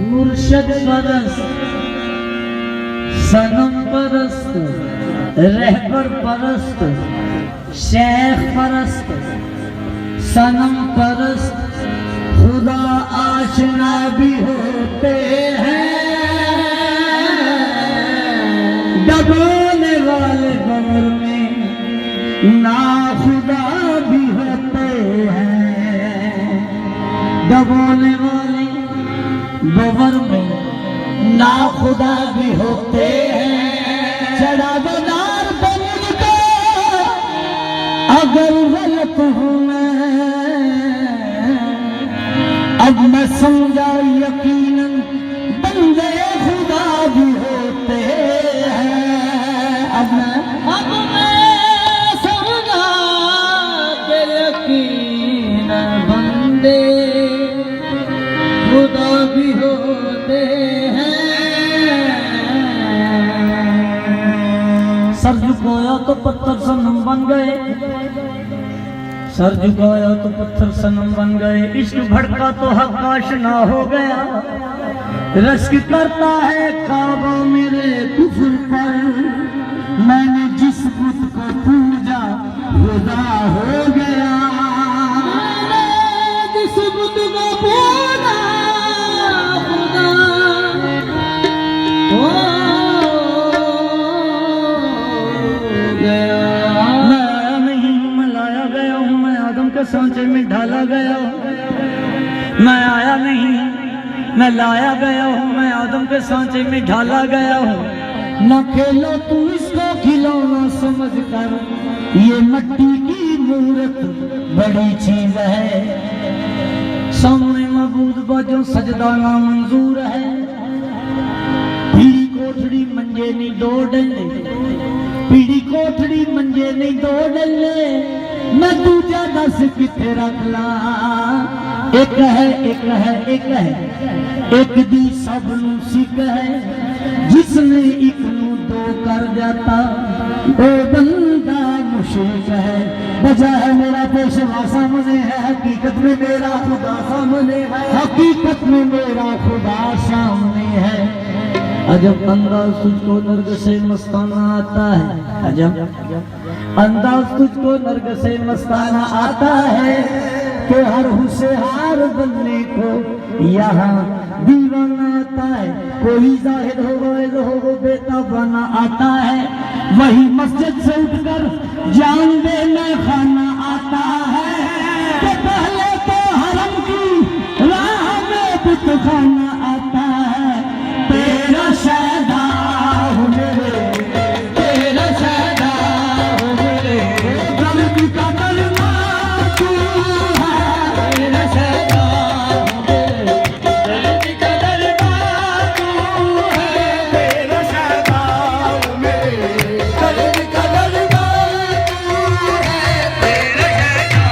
मुर्शद परस्त, सनम परस्त, रहबर परस्त, शेख परस्त, सनम परस्त, खुदा आशना भी होते हैं, दबाने वाले कब्र में ना खुदा भी होते हैं, दबाने वाले कब्र में ना खुदा भी होते हैं। चढ़ा बनार बन को अगर गलत हूँ मैं, अब मैं समझा यकीनन बंदे खुदा भी होते हैं। अब मैं समझा के यकीनन बंदे खुदा भी होते हैं। सर झुकाया तो पत्थर सनम बन गए, सर झुकाया तो पत्थर सनम बन गए, इश्क भड़का तो हक आशना हो गया, रश्क करता है काबा मेरे कुफर पर, मैंने जिस बुत को पूजा खुदा हो गया, मैंने जिस बुत को पूजा खुदा हो गया। मैं नहीं मैं लाया गया हूँ, मैं आदम के सांचे में ढाला गया हूँ, मैं आया नहीं मैं लाया गया हूँ, मैं आदम के सांचे में ढाला गया हूँ। न खेलो तू इसको खिलौना समझ कर, ये मट्टी की मूरत बड़ी चीज है, सामने मबूद बाजो सजदा ना मंजूर है, पीड़ी कोठड़ी मंजे नहीं दो डले, पीड़ी कोठड़ी मंजे नहीं दो डले, मैं दूजा दस किथे रख ला, एक है एक है एक है एक दी सब नू सिक है, जिसने एक नू दो कर जाता ओ बंदा मुशरिक है। वजह है मेरा पेशवा सामने है, हकीकत में मेरा खुदा सामने है, हकीकत में मेरा खुदा सामने है। अजब अंदाज तुझको नर्ग से मस्ताना आता है, अजब अंदाज तुझको नर्ग से मस्ताना आता है, कि हर होशियार बनने को यहाँ दीवाना आता है, कोई जाहिद हो वाइज हो वो बेटा बना आता है, वही मस्जिद से उठकर जान देना खाना आता है, कि पहले तो हरम की राह में बुत खाना आता है। तेरा शहदा हो मेरे, तेरा शहदा हो मेरे, गम का कलमा तू है, तेरा शहदा हो मेरे, दर्द का कलमा तू है, तेरा शहदा हो मेरे, दर्द का कलमा तू है, तेरा शहदा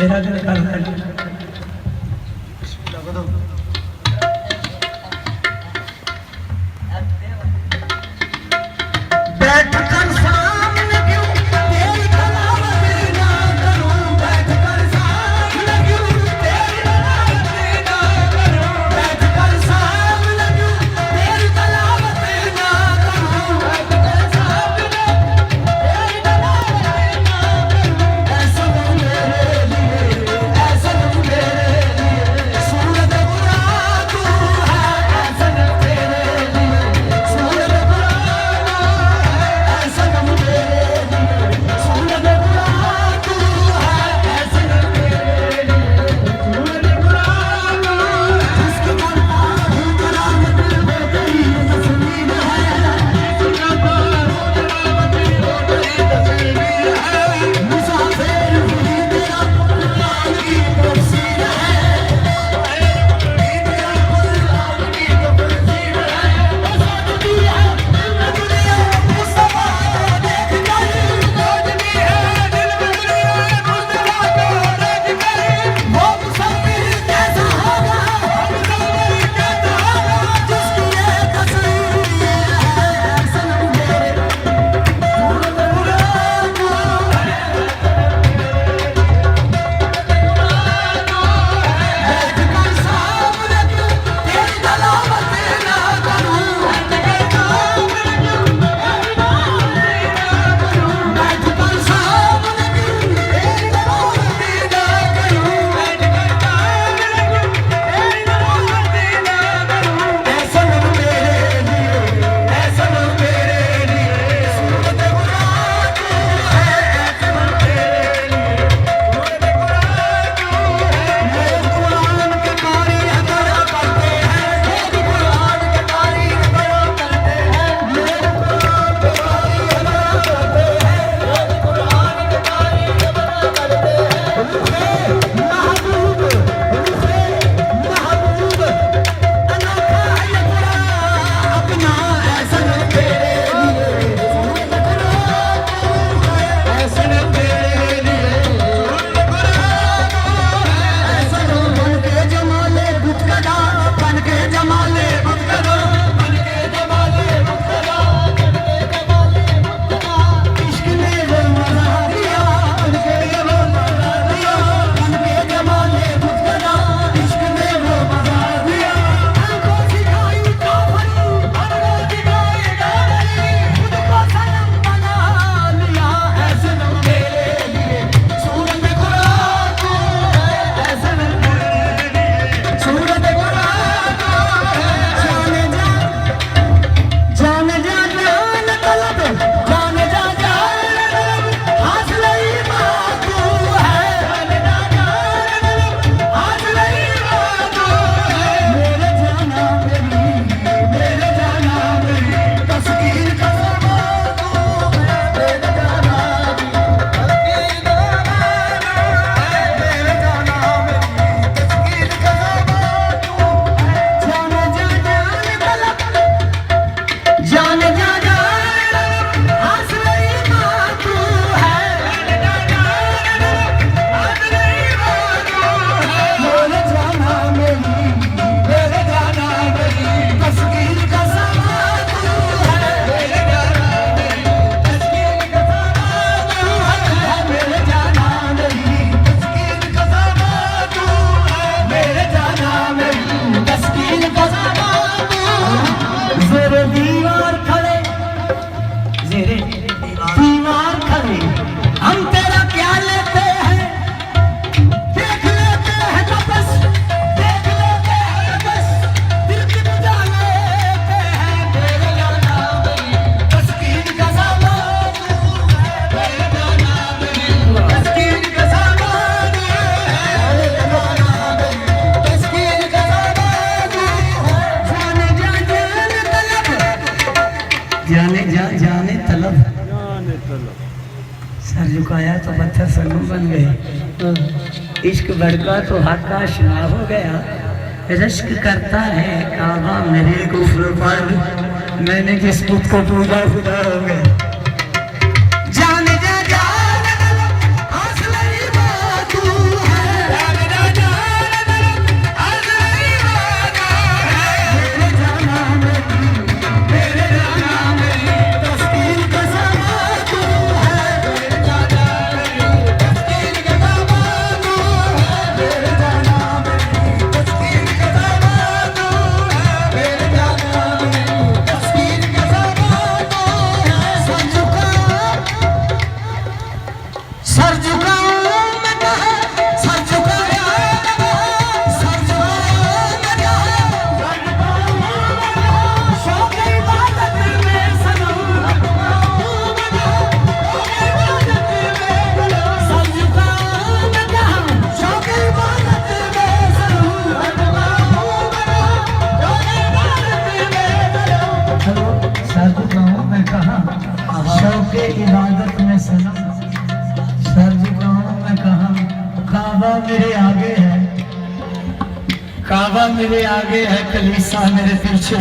मेरा दिल कर रहा है बैठ कर सामने क्यों तेरी तलावत ना करूं, बैठ कर सामने क्यों तेरी तलावत ना करूं, बैठ कर सामने क्यों तेरी तलावत ना करूं, बैठ कर सामने तेरी तलावत ना करूं। ऐसा हो मेरे लिए, ऐसा हो मेरे लिए, सूरत कुरान तू है, ऐसा हो तेरे लिए, सूरत कुरान ऐसा हो मेरे लिए, सूरत कुरान तू है, ऐसा हो मेरे लिए, सूरत कुरान जिसकी करता हूँ करामत वो तेरी तस्वीर है, जिसकी करता हूँ करामत वो तेरी तस्वीर है, मुसाफिर भी तेरा कुरान की तफसीर है, तेरा कुरान की तफसीर है, आजादी है दिल में दुनिया मुस्तफा को देख कर, आजादी है दिल में दुनिया मुस्तफा को देख कर, वो मुसाफिर कैसा होगा, मुसाफिर कैसा होगा, जिसकी ये तस्वीर है, सनम मेरे सूरत कुरान तू है, बैठ कर सामने क्यों तेरी तलावत ना करूं, बैठ कर सामने क्यों तेरी तलावत ना करूं, बैठ कर सामने क्यों तेरी तलावत ना करूं, बैठ कर सामने क्यों तेरी तलावत ना करूं। ऐसा हो मेरे लिए, ऐसा हो मेरे लिए, सूरत कुरान तू है, ऐसा हो मेरे लिए, सूरत कुरान तू है, लोग कुरान के तारीफ बड़ा करते हैं, लोग कुरान के तारीफ बड़ा करते हैं, लोग कुरान के तारीफ बड़ा करते हैं, लोग कुरान के तारीफ बड़ा करते हैं। महबूब महबूब अनोखा है ये कुरान अपना, ऐसा हो मेरे लिए, सूरत कुरान तू है, ऐसा हो मेरे लिए, सूरत कुरान तू है, ऐसा हो बन के जमाले बुतकदा, बन के जमाले बुतकदा, बन के जमाले बुतकदा, बन के जमाले बुतकदा, इश्क ने वो मजा दिया, बन के वो मजा दिया, बन के जमाले बुतकदा, इश्क ने वो मजा दिया, हमको सिखाई काफरी, हमको सिखाई काफरी, खुद को सनम बना लिया, ऐसे हो मेरे लिए, सूरत कुरान तू है, ऐसे हो मेरे लिए, सूरत कुरान तू है, जाने जा जाने जा जान तलब, जाने जा जान तलब, हासिल ईमान तू है, जाने जा जान तलब, हासिल ईमान तू है, मेरे जाना मेरी तस्कीर का सामान तू है, मेरे जाना मेरी तस्कीर का सामान है, मेरे जाना मेरी तस्कीर का सामान तू है, जाने जा जान तलब, जाने जा जान हासिल ईमान तू है, जाने जा जान हासिल ईमान तू है, मेरे जाना मेरी तस्कीर का सामान तू है, मेरे जाना मेरी तस्कीर का सामान तू है, मेरे जाना मेरी तस्कीर का सामान तू है, मेरे जाना मेरी तस्कीर का सामान तू है। ज़ेरे दीवार खड़े, ज़ेरे दीवार खड़े, हम तेरा क्या लेते हैं, देख लेते हैं तो बस, देख लेते हैं तो बस, दिल की बुझा लेते हैं, मेरे जाना मेरी तस्कीर का सामान तू है, मेरे जाना मेरी तस्कीर का सामान तू है, मेरे जाना मेरी तस्कीर का सामान तू है, जाने जा जाने तलब, जाने जा जाने तलब, सर झुकाया तो पत्थर सनम बन गए, इश्क भड़का तो आकाश ना हो गया, रश्क करता है काबा मेरे कुफ्र पर, मैंने जिस बुत को पूजा खुदा हो गया, जाने जा जाने तलब, हासिल ईमान तू है, काबा मेरे आगे है, कलीसा मेरे पीछे।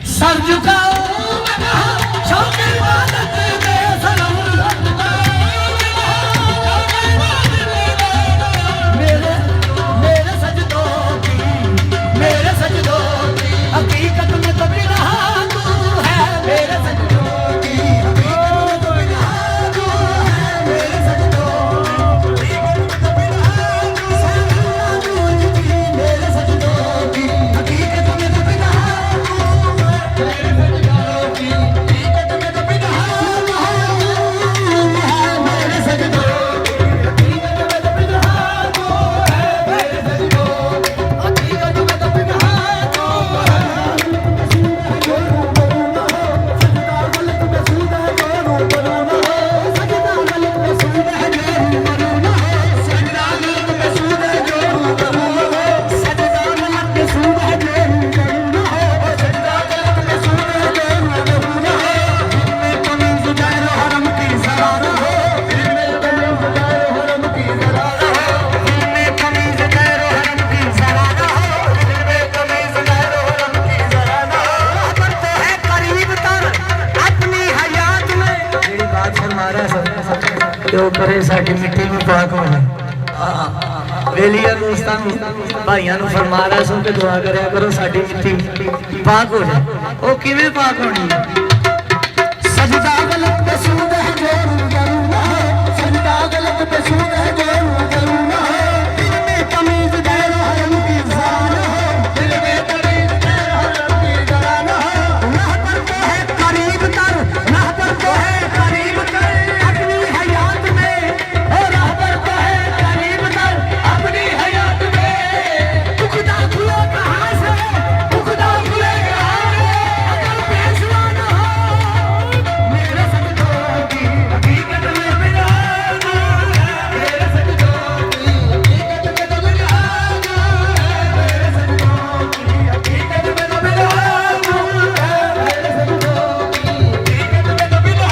सर झुकाओ शौक इबादत में सनम, मेरे मेरे सजदों की हकीकत में तो बिना तू है। मेरे सजदों की हकीकत में तो बिना तू है। मेरे सजदों की मेरे सजदों की हकीकत में तो बिना तू है। जो करे साडी मिट्टी में पाक हो जाए। वेलिया दोस्तां भाइयों नूं फरमा रहा सो कि दुआ करया करो साडी मिट्टी पाक हो जाए। वो किवें पाक होनी है? सजदा गलत पे सूद है जोरू करूंगा, सजदा गलत पे सूद है जोरू करूंगा। दिल में तमीज गैर हरम की जान हो, दिल में तमीज गैर हरम की जान हो। राह पर तो है करीब तर, राह पर तो है करीब तर अपनी हयात में। ओ राह पर तो है करीब तर अपनी हयात में। दुखदा खुले कहाँ से, दुखदा खुले कहाँ से अगर पेशवा न हो। मेरे सजदों की हकीकत में बिना तू है। मेरे सजदों की हकीकत में तो बिना तू है। मेरे सजदों की हकीकत में तो बिना तू है। मेरे सजदों की हकीकत में तो बिना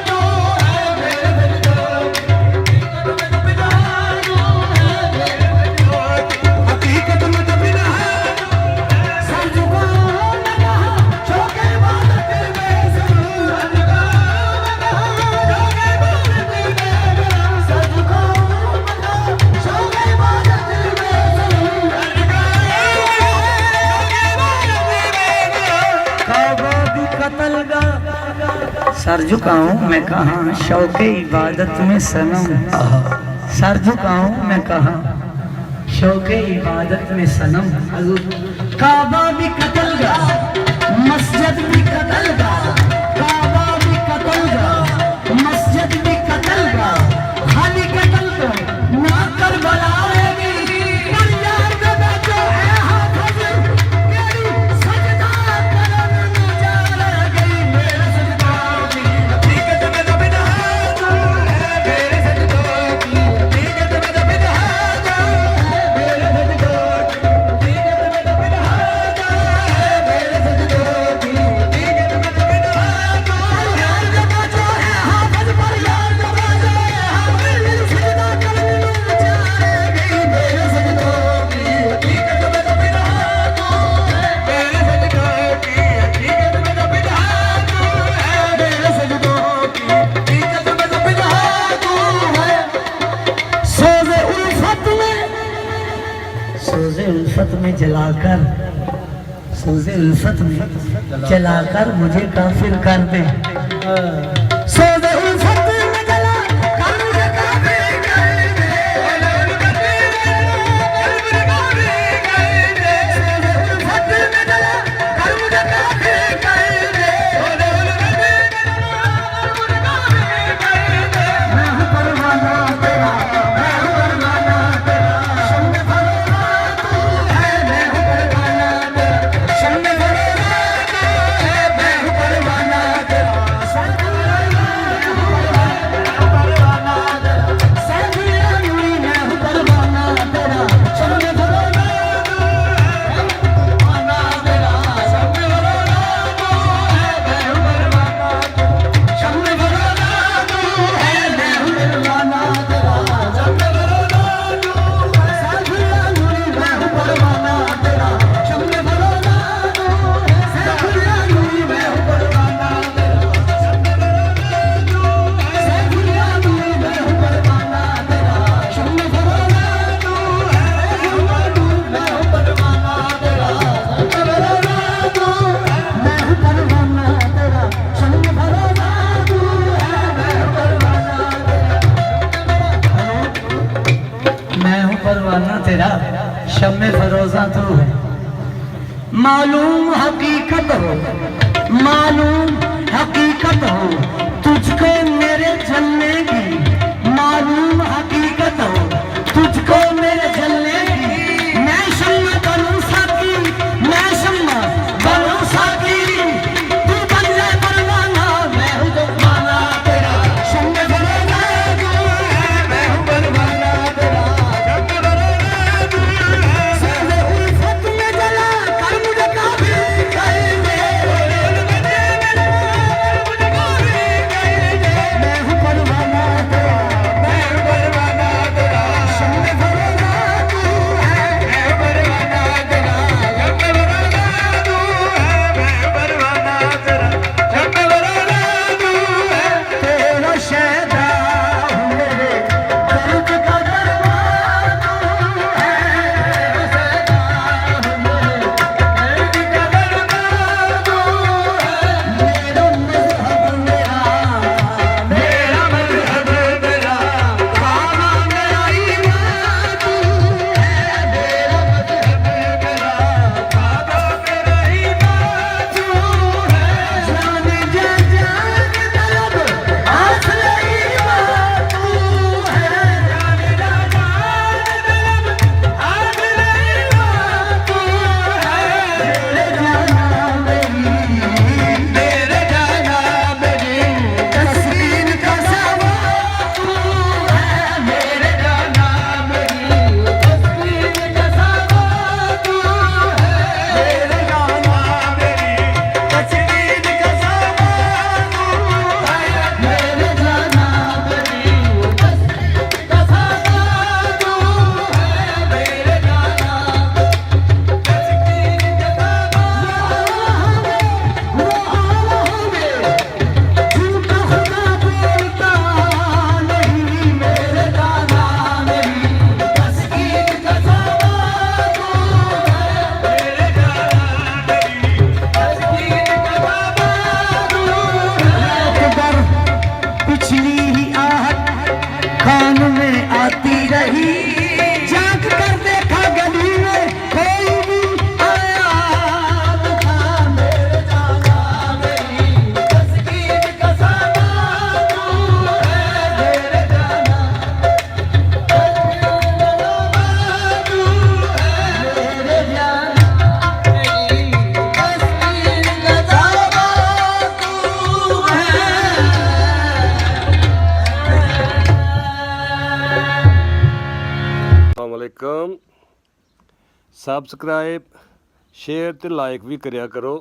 तू है। मेरे सजदों की हकीकत में तो बिना तू है। मेरे सजदों की हकीकत में तो बिना सर झुकाओ लगा शौक इबादत में सनम, सर झुकाओ लगा शौक इबादत में सनम। काबा भी कत्ल गा सर झुकाऊं मैं कहाँ शौक इबादत में सनम। सर झुकाऊं मैं कहाँ शौक इबादत में सनम। काबा भी कत्ल गा, मस्जिद भी कत्ल गा। काबा भी कत्ल गा, मस्जिद भी कत्ल गा। खाली कत्ल को ना कर बुलाएगी, पर यार में बैठो है हाफिज मेरी सजदा करन न जा गई। मेरे सजदों की हकीकत में तो बिना तू है। मेरे सजदों की हकीकत में तो बिना तू है। मेरे सजदों की हकीकत में तो बिना तू है। मेरे सजदों की हकीकत में तो बिना तू है। यार में बैठो है हाफिज, पर यार में बैठो है हाफिज सजदा करन न जा गई। मेरे सजदों की हकीकत में तो बिना तू है। मेरे सजदों की हकीकत में तो बिना तू है। मेरे सजदों की हकीकत में तो बिना तू है। सोज़े उल्फत में, सोज़े उल्फत में जलाकर, सोज़े उल्फत में जलाकर मुझे काफिर कर दे। सोज़े उल्फत में जलाकर मुझे काफिर कर दे। सोज़े उल्फत में जलाकर मुझे काफिर कर दे। मैं हूँ परवाना तेरा, मैं हूँ परवाना तेरा। शम्मे फरोगा तू है, मैं हूँ परवाना तेरा। शम्मे फरोगा तू है, मैं हूँ परवाना तेरा। शम्मे फरोजा तू है। मालूम हकीकत हो, मालूम हकीकत हो तुझको मेरे जलने की, मालूम हकीकत हो तुझको मेरे जलने की। मैं शम्मा बनूं साकी, मैं शम्मा बनूं साकी, तू बन जाए परवाना, मैं हूँ दीवाना तेरा। शम्मे फरोजा तू है, मैं हूँ परवाना तेरा। शम्मे फरोजा तू है, सजदे उल्फत में जला कर मुझे काबिल कर दे। मैं हूँ परवाना तेरा, मैं हूँ परवाना तेरा। शम्मे फरोजा तू है, मैं हूँ परवाना तेरा। शम्मे फरोजा तू है, मैं हूँ परवाना तेरा। शम्मे फरोजा तू है, तेरा शहदा हूँ मेरे दर्द का दरबार तू है। तेरा शहदा हूँ मेरे दर्द का दरबार तू है। मेरा मज़हब मेरा, मेरा मज़हब मेरा, काबा मेरा ईमान तू है। मेरा मज़हब मेरा, काबा मेरा ईमान तू है। जाने जा जान तलब आखिर ईमान तू है। जाने जा जान तलब आखिर ईमान तू है। मेरे जाना मेरी तस्वीर का सामान तू है। मेरे जाना मेरी तस्वीर का सामान तू है। मेरे जाना मेरी तस्वीर का सामान तू है। मेरे जाना मेरी तस्वीर का सामान तू है। मेरे जाना तस्वीर का सामान वो होंगे झूठा खुदा बोलता नहीं। मेरे जाना मेरी तस्वीर का सामान तू है। मेरे जाना मेरी तस्वीर का सामान तू है। अकबर पिछली ही आहट कान में आती रही, झांक कर देखा गली में कोई भी आया न था। मेरे जाना मेरी तस्वीर का सामान तू है। मेरे जाना तस्वीर का सामान तू है। मेरे जाना मेरी तस्वीर का सामान तू है। अस्सलामुअलैकुम। सबसक्राइब शेयर ते लाइक भी करया करो।